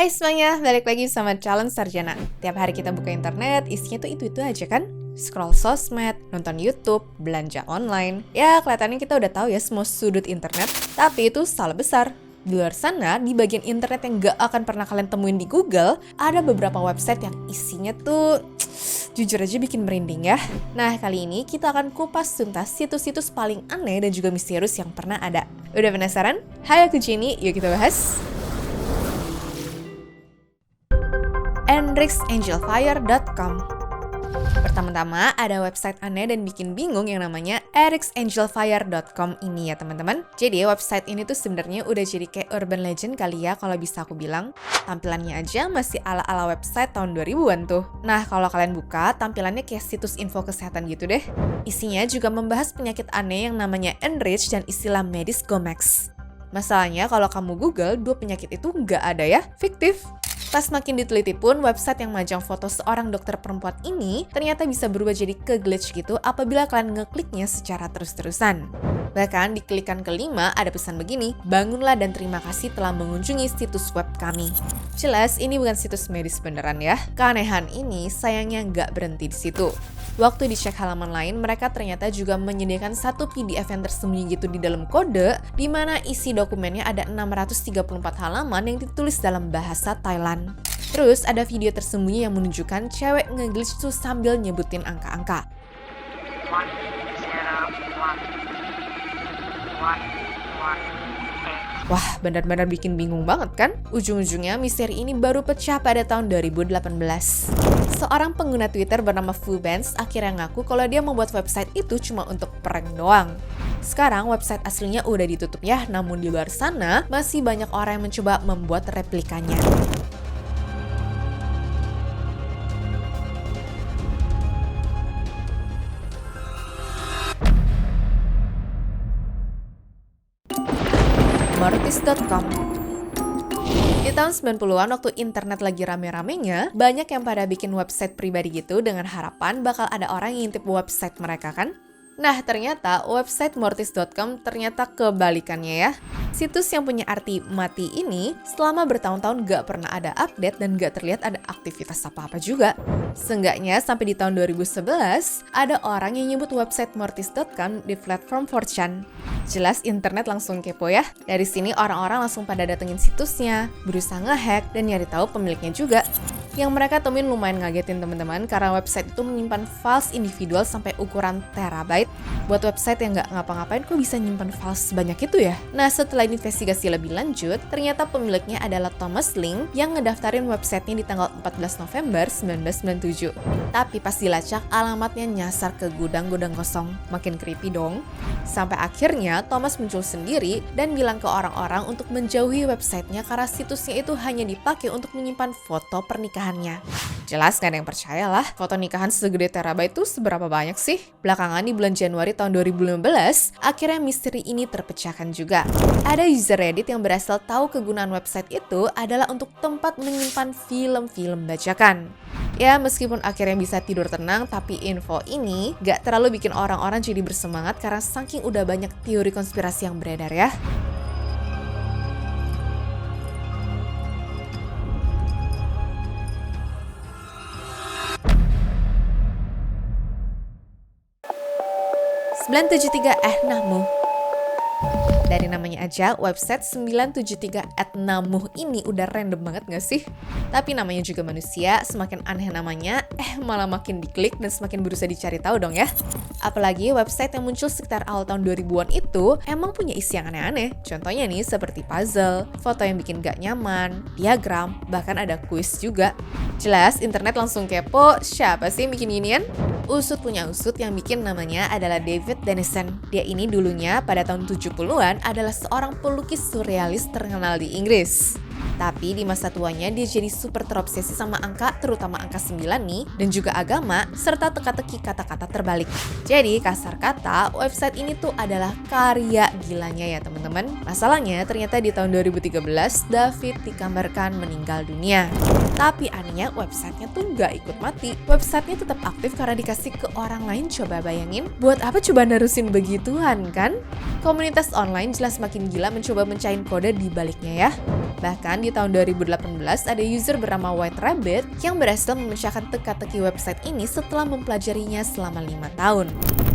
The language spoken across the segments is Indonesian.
Hai semuanya, balik lagi sama Calon Sarjana. Tiap hari kita buka internet, isinya tuh itu-itu aja kan? Scroll sosmed, nonton YouTube, belanja online. Ya, kelihatannya kita udah tahu ya semua sudut internet. Tapi itu salah besar. Di luar sana, di bagian internet yang gak akan pernah kalian temuin di Google, ada beberapa website yang isinya tuh jujur aja bikin merinding ya. Nah, kali ini kita akan kupas tuntas situs-situs paling aneh dan juga misterius yang pernah ada. Udah penasaran? Hai, aku Jenny, yuk kita bahas. ErixAngelFire.com. Pertama-tama ada website aneh dan bikin bingung yang namanya ErixAngelFire.com ini ya teman-teman. Jadi website ini tuh sebenarnya udah jadi kayak urban legend kali ya kalau bisa aku bilang. Tampilannya aja masih ala-ala website tahun 2000-an tuh. Nah kalau kalian buka, tampilannya kayak situs info kesehatan gitu deh. Isinya juga membahas penyakit aneh yang namanya Enrich dan istilah medis Gomex. Masalahnya kalau kamu Google, dua penyakit itu nggak ada ya, fiktif. Pas makin diteliti pun, website yang majang foto seorang dokter perempuan ini ternyata bisa berubah jadi ke-glitch gitu apabila kalian ngekliknya secara terus-terusan. Bahkan di klikan kelima ada pesan begini, bangunlah dan terima kasih telah mengunjungi situs web kami. Jelas ini bukan situs medis beneran ya. Keanehan ini sayangnya nggak berhenti di situ. Waktu dicek halaman lain, mereka ternyata juga menyediakan satu PDF yang tersembunyi gitu di dalam kode, di mana isi dokumennya ada 634 halaman yang ditulis dalam bahasa Thailand. Terus ada video tersembunyi yang menunjukkan cewek nge-glitch tuh sambil nyebutin angka-angka. Wah, benar-benar bikin bingung banget kan? Ujung-ujungnya misteri ini baru pecah pada tahun 2018. Seorang pengguna Twitter bernama Fubens akhirnya ngaku kalau dia membuat website itu cuma untuk prank doang. Sekarang website aslinya udah ditutup ya, namun di luar sana masih banyak orang yang mencoba membuat replikanya. Mortis.com. Di tahun 90-an waktu internet lagi rame-ramenya, banyak yang pada bikin website pribadi gitu dengan harapan bakal ada orang yang ngintip website mereka kan? Nah, ternyata website Mortis.com ternyata kebalikannya ya. Situs yang punya arti mati ini selama bertahun-tahun gak pernah ada update dan gak terlihat ada aktivitas apa-apa juga. Seenggaknya sampai di tahun 2011, ada orang yang nyebut website Mortis.com di platform 4chan. Jelas internet langsung kepo ya. Dari sini orang-orang langsung pada datengin situsnya, berusaha ngehack dan nyari tahu pemiliknya juga. Yang mereka temuin lumayan ngagetin teman-teman karena website itu menyimpan files individual sampai ukuran terabyte. Buat website yang nggak ngapa-ngapain kok bisa nyimpan files sebanyak itu ya? Nah setelah investigasi lebih lanjut, ternyata pemiliknya adalah Thomas Ling yang ngedaftarin websitenya di tanggal 14 November 1997. Tapi pas dilacak, alamatnya nyasar ke gudang-gudang kosong. Makin creepy dong. Sampai akhirnya Thomas muncul sendiri dan bilang ke orang-orang untuk menjauhi websitenya karena situsnya itu hanya dipakai untuk menyimpan foto pernikahannya. Jelas gak ada yang percaya lah, foto nikahan segede terabyte itu seberapa banyak sih? Belakangan di bulan Januari tahun 2015, akhirnya misteri ini terpecahkan juga. Ada user Reddit yang berhasil tahu kegunaan website itu adalah untuk tempat menyimpan film-film bajakan. Ya, meskipun akhirnya bisa tidur tenang, tapi info ini gak terlalu bikin orang-orang jadi bersemangat karena saking udah banyak teori konspirasi yang beredar ya. @973 Dari namanya aja, website 973@namuh ini udah random banget gak sih? Tapi namanya juga manusia, semakin aneh namanya, malah makin diklik dan semakin berusaha dicari tahu dong ya. Apalagi website yang muncul sekitar awal tahun 2000-an itu emang punya isi yang aneh-aneh. Contohnya nih seperti puzzle, foto yang bikin gak nyaman, diagram, bahkan ada kuis juga. Jelas internet langsung kepo, siapa sih yang bikin ginian? Usut punya usut yang bikin namanya adalah David Dennison. Dia ini dulunya pada tahun 70-an adalah seorang pelukis surrealis terkenal di Inggris. Tapi di masa tuanya dia jadi super terobsesi sama angka, terutama angka 9 nih, dan juga agama, serta teka-teki kata-kata terbalik. Jadi kasar kata, website ini tuh adalah karya gilanya ya teman-teman. Masalahnya ternyata di tahun 2013, David dikabarkan meninggal dunia. Tapi anehnya websitenya tuh nggak ikut mati. Websitenya tetap aktif karena dikasih ke orang lain. Coba bayangin, buat apa coba nerusin begituan kan? Komunitas online jelas makin gila mencoba mencahin kode di baliknya ya. Bahkan di tahun 2018 ada user bernama White Rabbit yang berhasil memecahkan teka-teki website ini setelah mempelajarinya selama 5 tahun.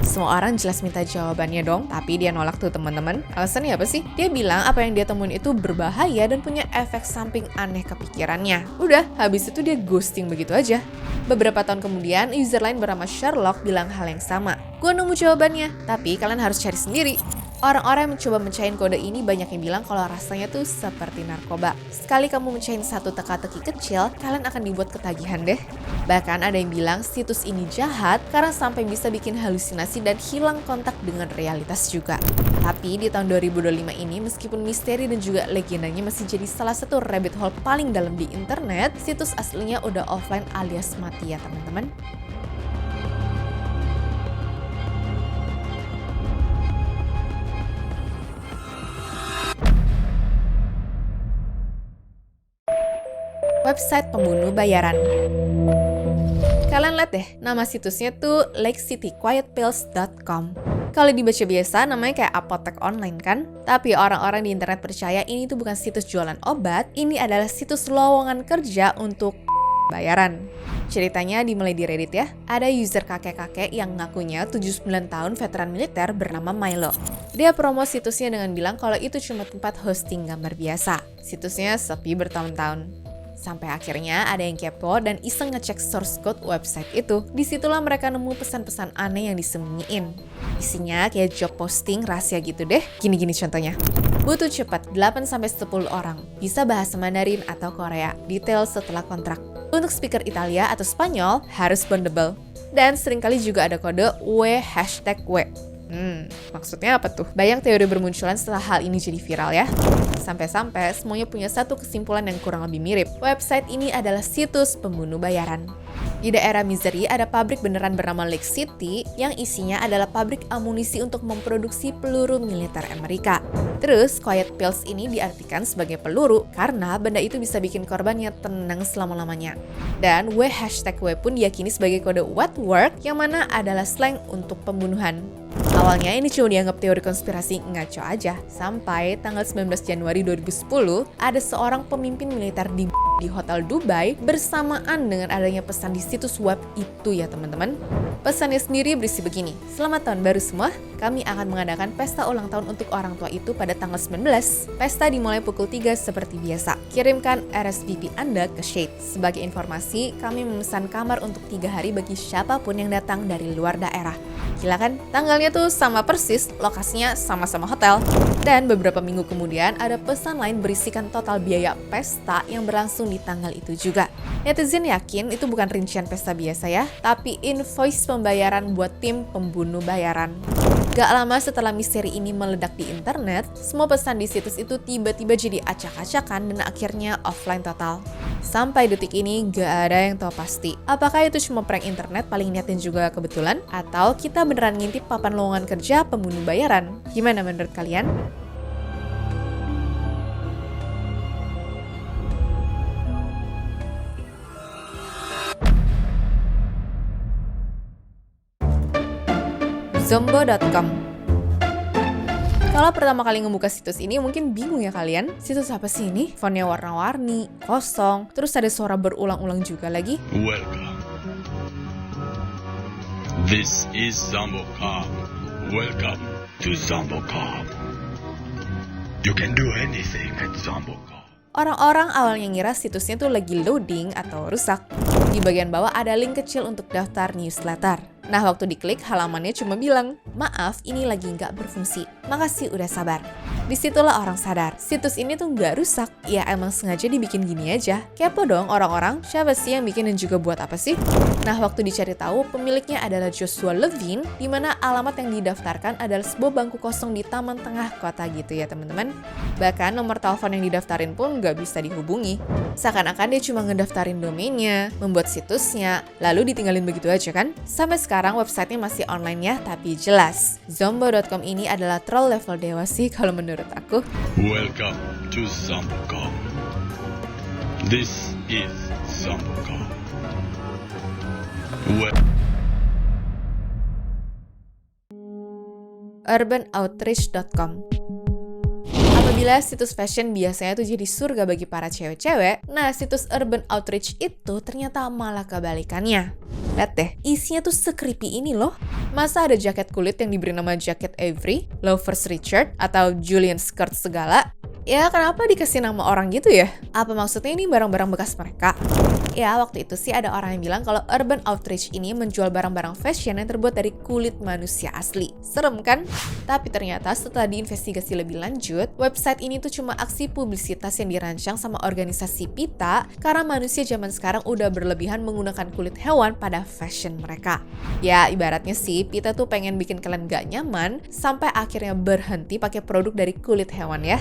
Semua orang jelas minta jawabannya dong, tapi dia nolak tuh teman-teman. Alasannya apa sih? Dia bilang apa yang dia temuin itu berbahaya dan punya efek samping aneh ke pikirannya. Udah, habis itu dia ghosting begitu aja. Beberapa tahun kemudian, user lain bernama Sherlock bilang hal yang sama. Gua nemu jawabannya, tapi kalian harus cari sendiri. Orang-orang yang mencoba mencahin kode ini banyak yang bilang kalau rasanya tuh seperti narkoba. Sekali kamu mencahin satu teka-teki kecil, kalian akan dibuat ketagihan deh. Bahkan ada yang bilang situs ini jahat karena sampai bisa bikin halusinasi dan hilang kontak dengan realitas juga. Tapi di tahun 2025 ini, meskipun misteri dan juga legendanya masih jadi salah satu rabbit hole paling dalam di internet, situs aslinya udah offline alias mati ya teman-teman. Website pembunuh bayaran. Kalian lihat deh, nama situsnya tuh lakecityquietpills.com. Kalau dibaca biasa, namanya kayak apotek online kan? Tapi orang-orang di internet percaya ini tuh bukan situs jualan obat, ini adalah situs lowongan kerja untuk bayaran. Ceritanya dimulai di Reddit ya. Ada user kakek-kakek yang ngakunya 79 tahun veteran militer bernama Milo. Dia promo situsnya dengan bilang kalau itu cuma tempat hosting gambar biasa. Situsnya sepi bertahun-tahun. Sampai akhirnya ada yang kepo dan iseng ngecek source code website itu. Disitulah mereka nemu pesan-pesan aneh yang disembunyiin. Isinya kayak job posting rahasia gitu deh. Gini-gini contohnya. Butuh cepat 8-10 orang. Bisa bahasa Mandarin atau Korea. Detail setelah kontrak. Untuk speaker Italia atau Spanyol harus bondable. Dan seringkali juga ada kode W#W. Maksudnya apa tuh? Banyak teori bermunculan setelah hal ini jadi viral ya. Sampai-sampai semuanya punya satu kesimpulan yang kurang lebih mirip. Website ini adalah situs pembunuh bayaran. Di daerah Missouri ada pabrik beneran bernama Lake City yang isinya adalah pabrik amunisi untuk memproduksi peluru militer Amerika. Terus, Quiet Pills ini diartikan sebagai peluru karena benda itu bisa bikin korbannya tenang selama-lamanya. Dan W# pun diyakini sebagai kode what work yang mana adalah slang untuk pembunuhan. Awalnya ini cuma dianggap teori konspirasi ngaco aja, sampai tanggal 19 Januari 2010 ada seorang pemimpin militer di Hotel Dubai bersamaan dengan adanya pesan di situs web itu ya teman-teman. Pesannya sendiri berisi begini, selamat tahun baru semua, kami akan mengadakan pesta ulang tahun untuk orang tua itu pada tanggal 19. Pesta dimulai pukul 3 seperti biasa. Kirimkan RSVP Anda ke Shade. Sebagai informasi, kami memesan kamar untuk 3 hari bagi siapapun yang datang dari luar daerah. Gila kan? Tanggalnya tuh sama persis, lokasinya sama-sama hotel. Dan beberapa minggu kemudian ada pesan lain berisikan total biaya pesta yang berlangsung di tanggal itu juga. Netizen yakin itu bukan rincian pesta biasa ya, tapi invoice pembayaran buat tim pembunuh bayaran. Gak lama setelah misteri ini meledak di internet, semua pesan di situs itu tiba-tiba jadi acak-acakan dan akhirnya offline total. Sampai detik ini gak ada yang tahu pasti, apakah itu cuma prank internet paling niatin juga kebetulan, atau kita beneran ngintip papan lowongan kerja pembunuh bayaran. Gimana menurut kalian? Zombo.com. Kalau pertama kali ngebuka situs ini mungkin bingung ya kalian, situs apa sih ini? Fontnya warna-warni, kosong, terus ada suara berulang-ulang juga lagi. Welcome. This is Zombo.com. Welcome to Zombo.com. You can do anything at Zombo.com. Orang-orang awalnya ngira situsnya tuh lagi loading atau rusak. Di bagian bawah ada link kecil untuk daftar newsletter. Nah, waktu diklik, halamannya cuma bilang, maaf, ini lagi nggak berfungsi. Makasih udah sabar. Disitulah orang sadar, situs ini tuh nggak rusak. Ya emang sengaja dibikin gini aja. Kepo dong orang-orang, siapa sih yang bikin dan juga buat apa sih? Nah, waktu dicari tahu, pemiliknya adalah Joshua Levine, di mana alamat yang didaftarkan adalah sebuah bangku kosong di taman tengah kota gitu ya teman-teman. Bahkan nomor telepon yang didaftarin pun nggak bisa dihubungi. Seakan-akan dia cuma ngedaftarin domainnya, membuat situsnya, lalu ditinggalin begitu aja kan? Sampai sekarang websitenya masih online ya, tapi jelas. Zombo.com ini adalah troll level dewa sih kalau menurut aku. Welcome to Zombo.com. This is Zombo.com. urbanoutreach.com. Apabila situs fashion biasanya tuh jadi surga bagi para cewek-cewek, nah situs Urban Outreach itu ternyata malah kebalikannya. Lihat deh, isinya tuh se-creepy ini loh. Masa ada jaket kulit yang diberi nama jaket Avery, Loafers Richard, atau Julian Skirt segala? Ya kenapa dikasih nama orang gitu ya? Apa maksudnya ini barang-barang bekas mereka? Ya waktu itu sih ada orang yang bilang kalau Urban Outreach ini menjual barang-barang fashion yang terbuat dari kulit manusia asli. Serem kan? Tapi ternyata setelah diinvestigasi lebih lanjut, website ini tuh cuma aksi publisitas yang dirancang sama organisasi PETA karena manusia zaman sekarang udah berlebihan menggunakan kulit hewan pada fashion mereka. Ya ibaratnya sih PETA tuh pengen bikin kalian gak nyaman sampai akhirnya berhenti pakai produk dari kulit hewan ya.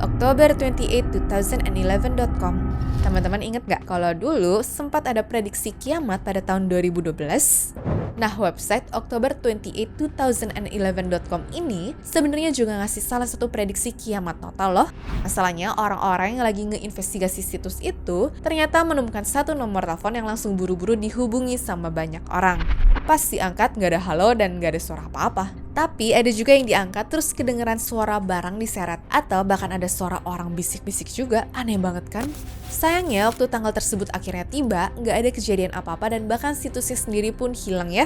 Oktober 28, 2011.com. Teman-teman inget gak kalau dulu sempat ada prediksi kiamat pada tahun 2012? Nah, website Oktober 28, 2011.com ini sebenarnya juga ngasih salah satu prediksi kiamat total loh. Masalahnya orang-orang yang lagi ngeinvestigasi situs itu ternyata menemukan satu nomor telepon yang langsung buru-buru dihubungi sama banyak orang. Pas diangkat nggak ada halo dan nggak ada suara apa-apa. Tapi ada juga yang diangkat terus kedengeran suara barang diseret atau bahkan ada suara orang bisik-bisik juga. Aneh banget kan? Sayangnya waktu tanggal tersebut akhirnya tiba, nggak ada kejadian apa-apa dan bahkan situsnya sendiri pun hilang ya.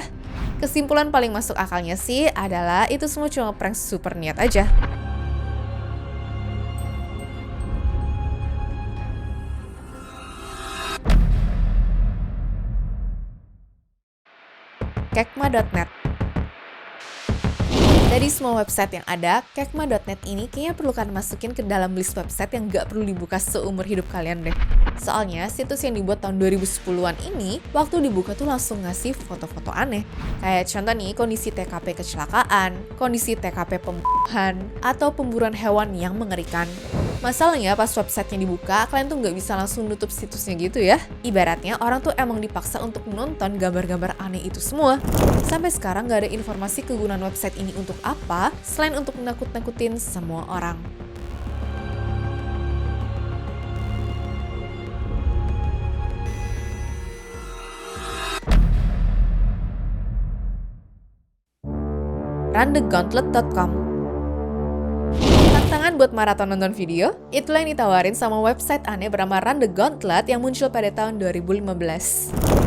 Kesimpulan paling masuk akalnya sih adalah itu semua cuma prank super niat aja. Kekma.net. Dari semua website yang ada, Kekma.net ini kayaknya perlu kalian masukin ke dalam list website yang gak perlu dibuka seumur hidup kalian deh. Soalnya situs yang dibuat tahun 2010-an ini, waktu dibuka tuh langsung ngasih foto-foto aneh. Kayak contoh nih, kondisi TKP kecelakaan, kondisi TKP pembunuhan, atau pemburuan hewan yang mengerikan. Masalahnya pas websitenya dibuka, kalian tuh nggak bisa langsung nutup situsnya gitu ya. Ibaratnya orang tuh emang dipaksa untuk menonton gambar-gambar aneh itu semua. Sampai sekarang nggak ada informasi kegunaan website ini untuk apa, selain untuk menakut-nakutin semua orang. RunTheGauntlet.com. Tantangan buat maraton nonton video, itulah yang ditawarin sama website aneh bernama Run the Gauntlet yang muncul pada tahun 2015.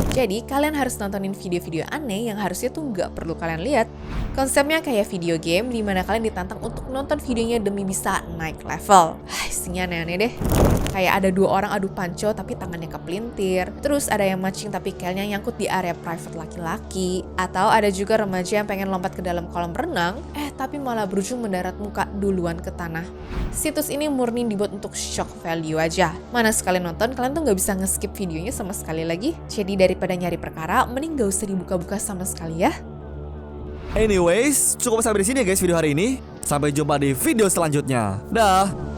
Jadi, kalian harus nontonin video-video aneh yang harusnya tuh nggak perlu kalian lihat. Konsepnya kayak video game di mana kalian ditantang untuk nonton videonya demi bisa naik level. Isinya aneh-aneh deh. Kayak ada 2 orang adu panco tapi tangannya kepelintir. Terus ada yang matching tapi kelnya nyangkut di area private laki-laki. Atau ada juga remaja yang pengen lompat ke dalam kolam renang, tapi malah berujung mendarat muka duluan ke tanah. Situs ini murni dibuat untuk shock value aja. Mana sekali nonton, kalian tuh nggak bisa nge-skip videonya sama sekali lagi. Jadi daripada nyari perkara, mending gak usah dibuka-buka sama sekali ya. Anyways, cukup sampai di sini ya guys video hari ini. Sampai jumpa di video selanjutnya. Dah.